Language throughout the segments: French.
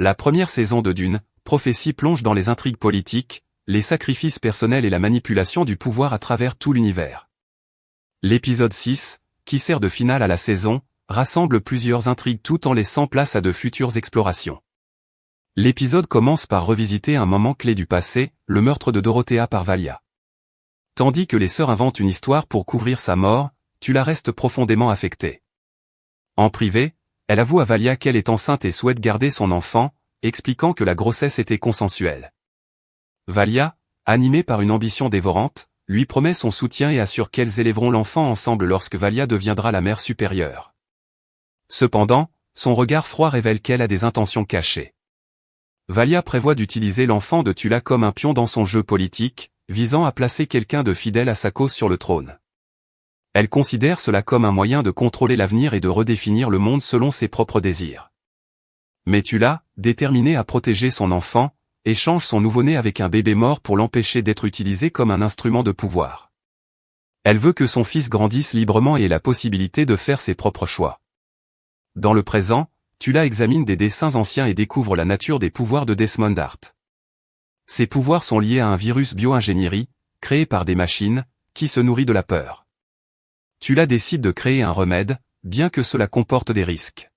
La première saison de Dune, Prophétie plonge dans les intrigues politiques, les sacrifices personnels et la manipulation du pouvoir à travers tout l'univers. L'épisode 6, qui sert de finale à la saison, rassemble plusieurs intrigues tout en laissant place à de futures explorations. L'épisode commence par revisiter un moment clé du passé, le meurtre de Dorothea par Valia. Tandis que les sœurs inventent une histoire pour couvrir sa mort, Tula reste profondément affectée. En privé, elle avoue à Valia qu'elle est enceinte et souhaite garder son enfant, expliquant que la grossesse était consensuelle. Valia, animée par une ambition dévorante, lui promet son soutien et assure qu'elles élèveront l'enfant ensemble lorsque Valia deviendra la mère supérieure. Cependant, son regard froid révèle qu'elle a des intentions cachées. Valia prévoit d'utiliser l'enfant de Tula comme un pion dans son jeu politique, visant à placer quelqu'un de fidèle à sa cause sur le trône. Elle considère cela comme un moyen de contrôler l'avenir et de redéfinir le monde selon ses propres désirs. Mais Tula, déterminée à protéger son enfant, échange son nouveau-né avec un bébé mort pour l'empêcher d'être utilisé comme un instrument de pouvoir. Elle veut que son fils grandisse librement et ait la possibilité de faire ses propres choix. Dans le présent, Tula examine des dessins anciens et découvre la nature des pouvoirs de Desmond Hart. Ces pouvoirs sont liés à un virus bio-ingénierie, créé par des machines, qui se nourrit de la peur. Tula décide de créer un remède, bien que cela comporte des risques.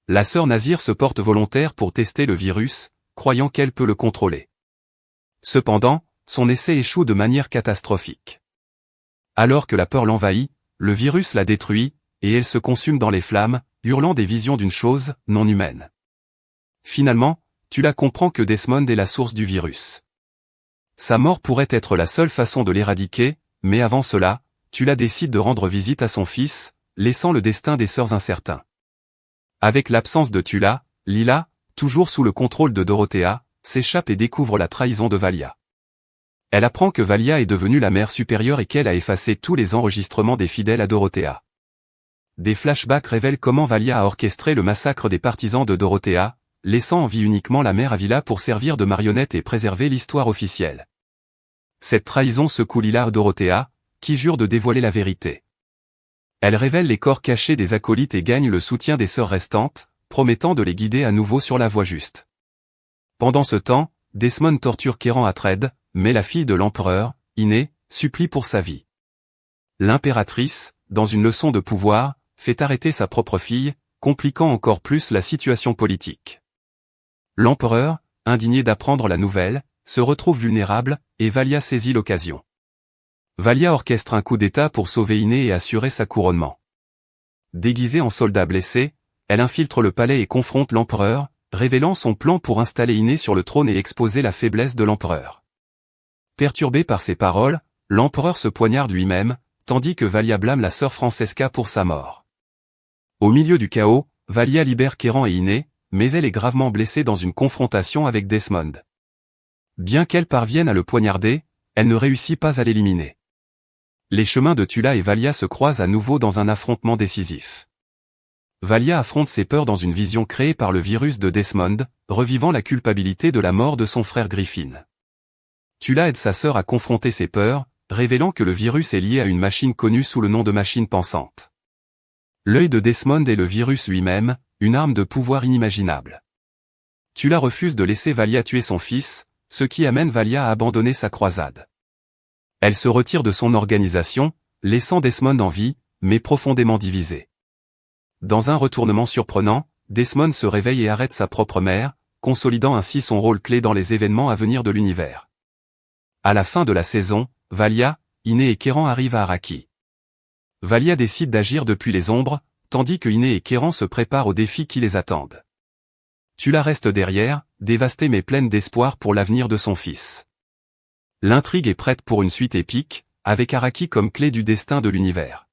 La sœur Nazir se porte volontaire pour tester le virus, croyant qu'elle peut le contrôler. Cependant, son essai échoue de manière catastrophique. Alors que la peur l'envahit, le virus la détruit, et elle se consume dans les flammes, hurlant des visions d'une chose non humaine. Finalement, Tula comprend que Desmond est la source du virus. Sa mort pourrait être la seule façon de l'éradiquer, mais avant cela, Tula décide de rendre visite à son fils, laissant le destin des sœurs incertain. Avec l'absence de Tula, Lila, toujours sous le contrôle de Dorothea, s'échappe et découvre la trahison de Valia. Elle apprend que Valia est devenue la mère supérieure et qu'elle a effacé tous les enregistrements des fidèles à Dorothea. Des flashbacks révèlent comment Valia a orchestré le massacre des partisans de Dorothea, laissant en vie uniquement la mère Avila pour servir de marionnette et préserver l'histoire officielle. Cette trahison secoue Lila à Dorothea, qui jure de dévoiler la vérité. Elle révèle les corps cachés des acolytes et gagne le soutien des sœurs restantes, promettant de les guider à nouveau sur la voie juste. Pendant ce temps, Desmond torture Kéran Atred, mais la fille de l'empereur, Iné, supplie pour sa vie. L'impératrice, dans une leçon de pouvoir, fait arrêter sa propre fille, compliquant encore plus la situation politique. L'empereur, indigné d'apprendre la nouvelle, se retrouve vulnérable, et Valia saisit l'occasion. Valia orchestre un coup d'État pour sauver Iné et assurer sa couronnement. Déguisée en soldat blessé, elle infiltre le palais et confronte l'empereur, révélant son plan pour installer Iné sur le trône et exposer la faiblesse de l'empereur. Perturbé par ces paroles, l'empereur se poignarde lui-même, tandis que Valia blâme la sœur Francesca pour sa mort. Au milieu du chaos, Valia libère Kéran et Iné, mais elle est gravement blessée dans une confrontation avec Desmond. Bien qu'elle parvienne à le poignarder, elle ne réussit pas à l'éliminer. Les chemins de Tula et Valia se croisent à nouveau dans un affrontement décisif. Valia affronte ses peurs dans une vision créée par le virus de Desmond, revivant la culpabilité de la mort de son frère Griffin. Tula aide sa sœur à confronter ses peurs, révélant que le virus est lié à une machine connue sous le nom de machine pensante. L'œil de Desmond est le virus lui-même, une arme de pouvoir inimaginable. Tula refuse de laisser Valia tuer son fils, ce qui amène Valia à abandonner sa croisade. Elle se retire de son organisation, laissant Desmond en vie, mais profondément divisé. Dans un retournement surprenant, Desmond se réveille et arrête sa propre mère, consolidant ainsi son rôle clé dans les événements à venir de l'univers. À la fin de la saison, Valia, Iné et Kéran arrivent à Araki. Valia décide d'agir depuis les ombres, tandis que Iné et Kéran se préparent aux défis qui les attendent. Tula reste derrière, dévastée mais pleine d'espoir pour l'avenir de son fils. L'intrigue est prête pour une suite épique, avec Araki comme clé du destin de l'univers.